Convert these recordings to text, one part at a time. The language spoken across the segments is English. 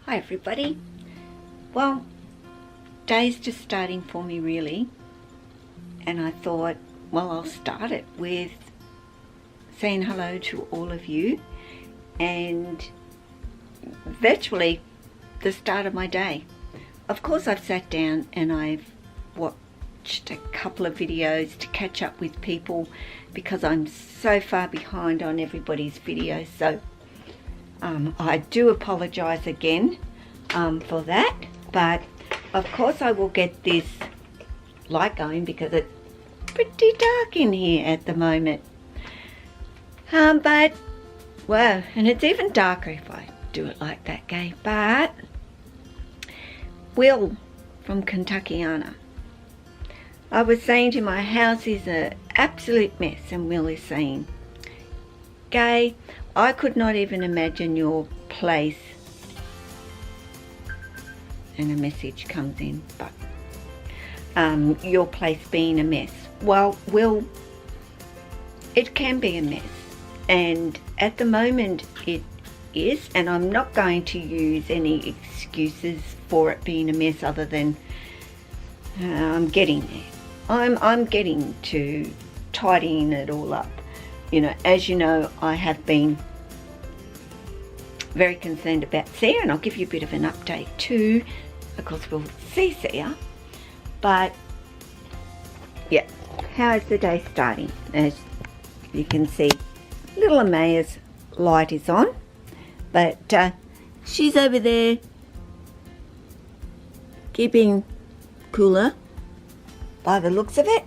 Hi everybody. Well, day's just starting for me really, and I thought, well, I'll start it with saying hello to all of you and virtually the start of my day. Of course I've sat down and I've watched a couple of videos to catch up with people because I'm so far behind on everybody's videos, so I do apologize again for that, but of course I will get this light going because it's pretty dark in here at the moment. But, well, and it's even darker if I do it like that, Gay. But Will from Kentuckiana, I was saying to my house is an absolute mess, and Will is saying, Gay, I could not even imagine your place, and a message comes in, but your place being a mess. Well, Will, it can be a mess, and at the moment it is, and I'm not going to use any excuses for it being a mess other than I'm getting there. I'm getting to tidying it all up. You know, as you know, I have been very concerned about Sia, and I'll give you a bit of an update too. Of course, we'll see Sia, but yeah, how is the day starting? As you can see, little Amaya's light is on, but she's over there keeping cooler by the looks of it.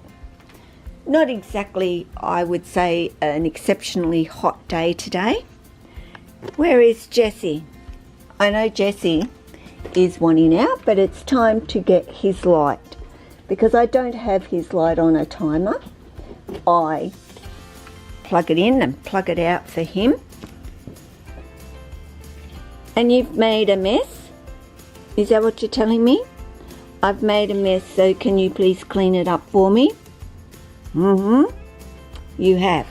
Not exactly, I would say, an exceptionally hot day today. Where is Jesse? I know Jesse is wanting out, but it's time to get his light because I don't have his light on a timer. I plug it in and plug it out for him. And you've made a mess? Is that what you're telling me? I've made a mess, so can you please clean it up for me? You have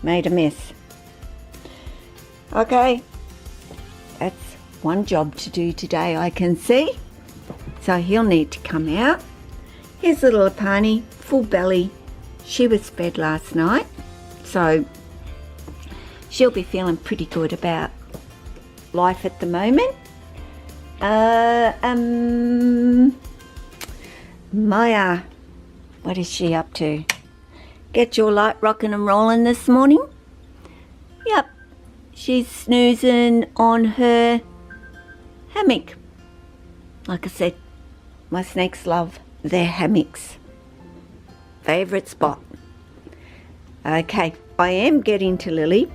made a mess. Okay, that's one job to do today, I can see. So he'll need to come out. Here's little Apani, full belly. She was fed last night, so she'll be feeling pretty good about life at the moment. Maya, what is she up to? Get your light rocking and rolling this morning? Yep, she's snoozing on her hammock. Like I said, my snakes love their hammocks. Favourite spot. Okay, I am getting to Lily,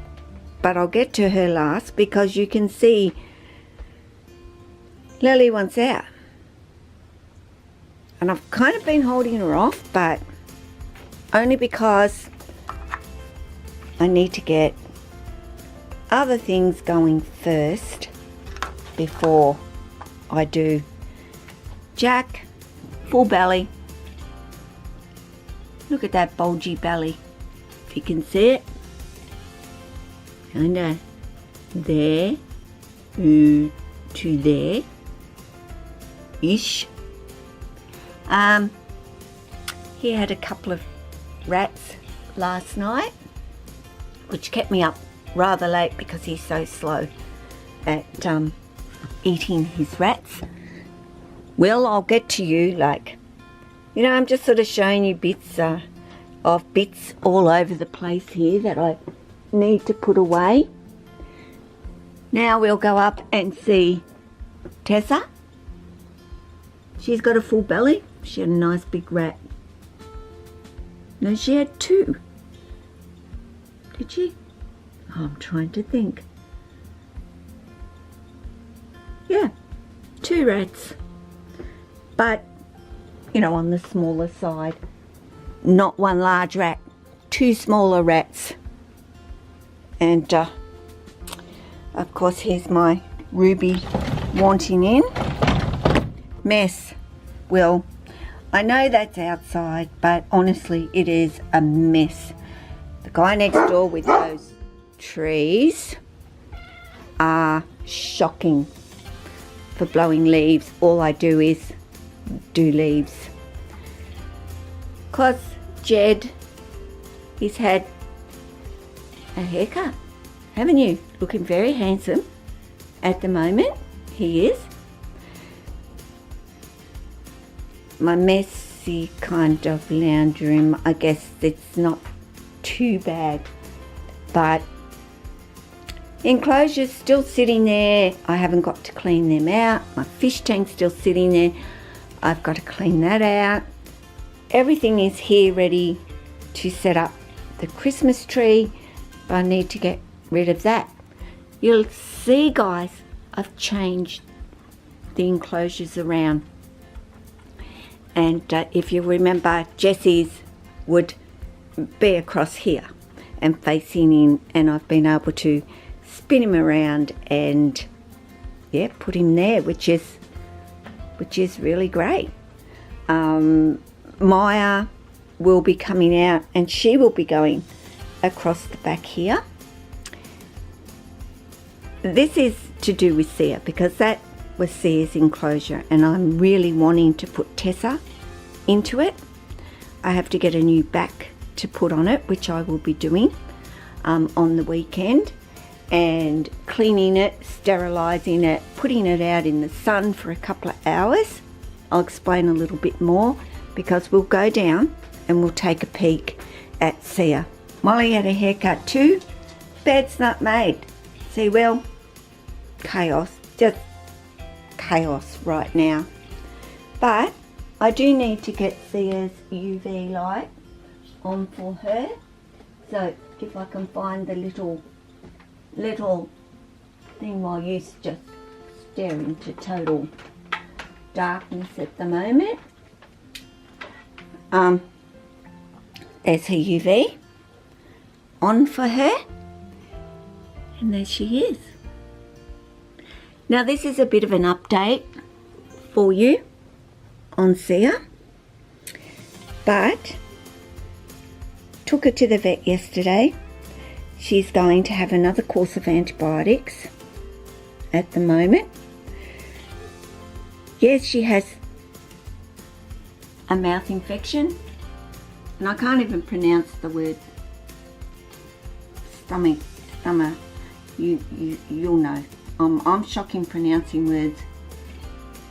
but I'll get to her last because you can see Lily wants out. And I've kind of been holding her off, but only because I need to get other things going first before I do. Jack, full belly. Look at that bulgy belly, if you can see it. Kinda there, to there, ish. He had a couple of rats last night, which kept me up rather late because he's so slow at eating his rats. Well, I'll get to you, like, you know, I'm just sort of showing you bits of bits all over the place here that I need to put away. Now we'll go up and see Tessa. She's got a full belly. She had a nice big rat. No, she had two. Did she? Oh, I'm trying to think. Yeah, 2 rats. But, you know, on the smaller side. Not one large rat. 2 smaller rats. And, of course, here's my Ruby wanting in. Mess. Well, I know that's outside, but honestly, it is a mess. The guy next door with those trees are shocking. for blowing leaves. All I do is do leaves. Cause Jed, he's had a haircut, haven't you? Looking very handsome at the moment. He is. My messy kind of lounge room, I guess it's not too bad, but the enclosure's still sitting there. I haven't got to clean them out. My fish tank's still sitting there. I've got to clean that out. Everything is here ready to set up the Christmas tree, but I need to get rid of that. You'll see, guys, I've changed the enclosures around. And if you remember, Jesse's would be across here and facing in, and I've been able to spin him around and yeah, put him there, which is really great. Maya will be coming out and she will be going across the back here. This is to do with Sia, because that was Sia's enclosure and I'm really wanting to put Tessa into it. I have to get a new back to put on it, which I will be doing on the weekend, and cleaning it, sterilising it, putting it out in the sun for a couple of hours. I'll explain a little bit more, because we'll go down and we'll take a peek at Sia. Molly had a haircut too. Bed's not made. See, well, chaos, just chaos right now. But I do need to get Sia's UV light on for her. So if I can find the little thing while you're just staring to total darkness at the moment. There's her UV on for her, and there she is. Now this is a bit of an update for you on Sia, but took her to the vet yesterday. She's going to have another course of antibiotics at the moment. Yes, she has a mouth infection, and I can't even pronounce the word stomach. You'll know. I'm shocking pronouncing words.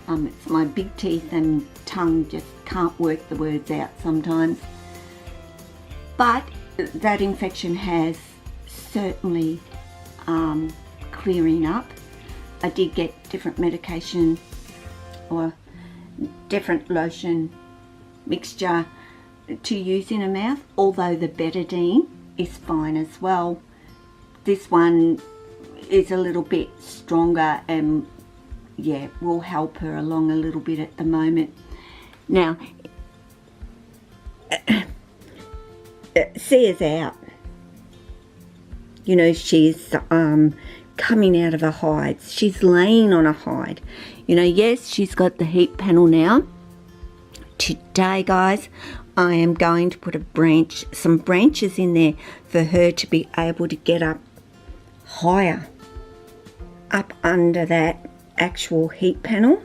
It's my big teeth and tongue just can't work the words out sometimes. But that infection has certainly clearing up. I did get different medication or different lotion mixture to use in her mouth, although the betadine is fine as well. This one is a little bit stronger and yeah, will help her along a little bit at the moment. Now Sia's out. You know, she's coming out of her hides. She's laying on a hide. You know, yes, she's got the heat panel now. Today, guys, I am going to put some branches in there for her to be able to get up higher, up under that actual heat panel.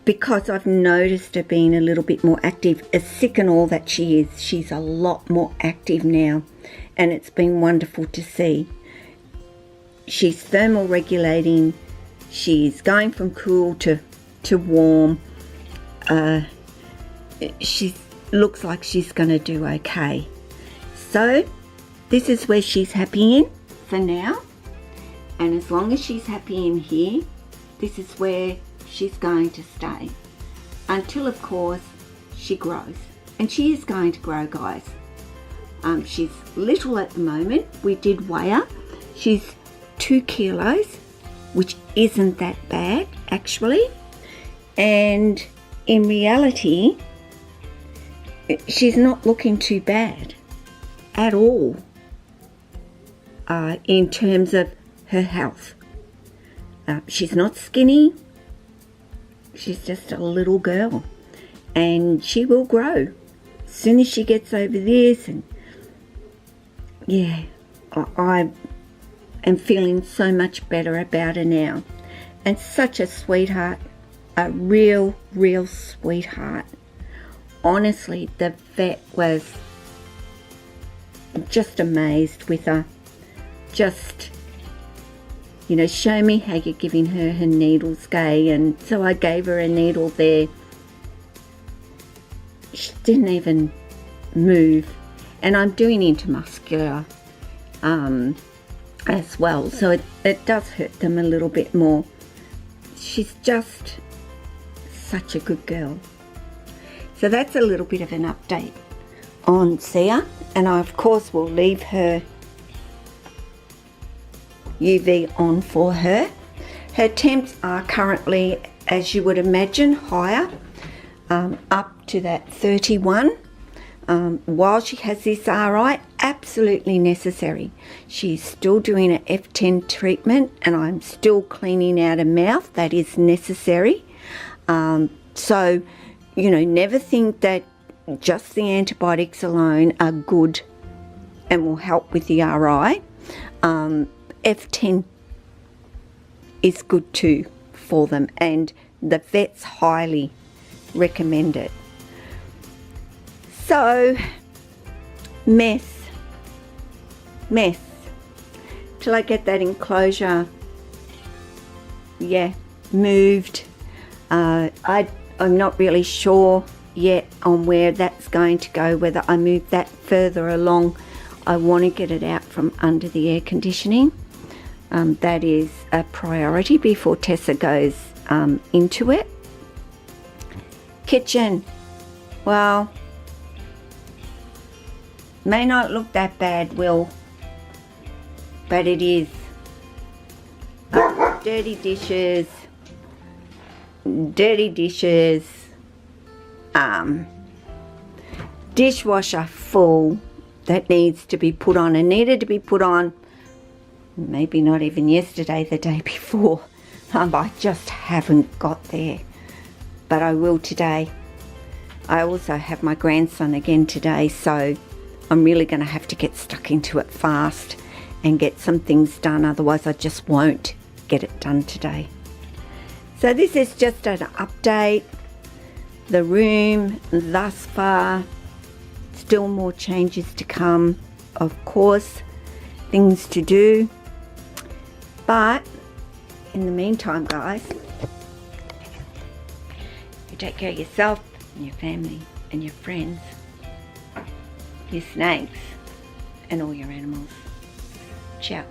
Because I've noticed her being a little bit more active, as sick and all that she is, she's a lot more active now, and it's been wonderful to see. She's thermal regulating, she's going from cool to warm. She looks like she's going to do okay. So this is where she's happy in for now, and as long as she's happy in here, this is where she's going to stay until, of course, she grows. And she is going to grow, guys. She's little at the moment. We did weigh her. She's 2 kilos, which isn't that bad actually, and in reality she's not looking too bad at all in terms of her health. She's not skinny. She's just a little girl, and she will grow as soon as she gets over this. And yeah, and feeling so much better about her now. And such a sweetheart, a real sweetheart. Honestly, the vet was just amazed with her. Just, you know, show me how you're giving her needles, Gay. And so I gave her a needle there. She didn't even move. And I'm doing intramuscular as well, so it does hurt them a little bit more. She's just such a good girl. So that's a little bit of an update on Sia, and I of course will leave her UV on for her. Her temps are currently, as you would imagine, higher, up to that 31. While she has this RI, absolutely necessary. She's still doing an F10 treatment, and I'm still cleaning out her mouth. That is necessary. So, you know, never think that just the antibiotics alone are good and will help with the RI. F10 is good too for them, and the vets highly recommend it. So, mess, till I get that enclosure, moved. I'm not really sure yet on where that's going to go, whether I move that further along. I want to get it out from under the air conditioning. That is a priority before Tessa goes into it. Kitchen, well, may not look that bad, Will, but it is. Dirty dishes, dishwasher full that needs to be put on, and needed to be put on maybe not even yesterday, the day before. I just haven't got there, but I will today. I also have my grandson again today, so I'm really going to have to get stuck into it fast and get some things done, otherwise I just won't get it done today. So this is just an update. The room thus far, still more changes to come, of course, things to do. But in the meantime, guys, you take care of yourself and your family and your friends, your snakes and all your animals. Ciao.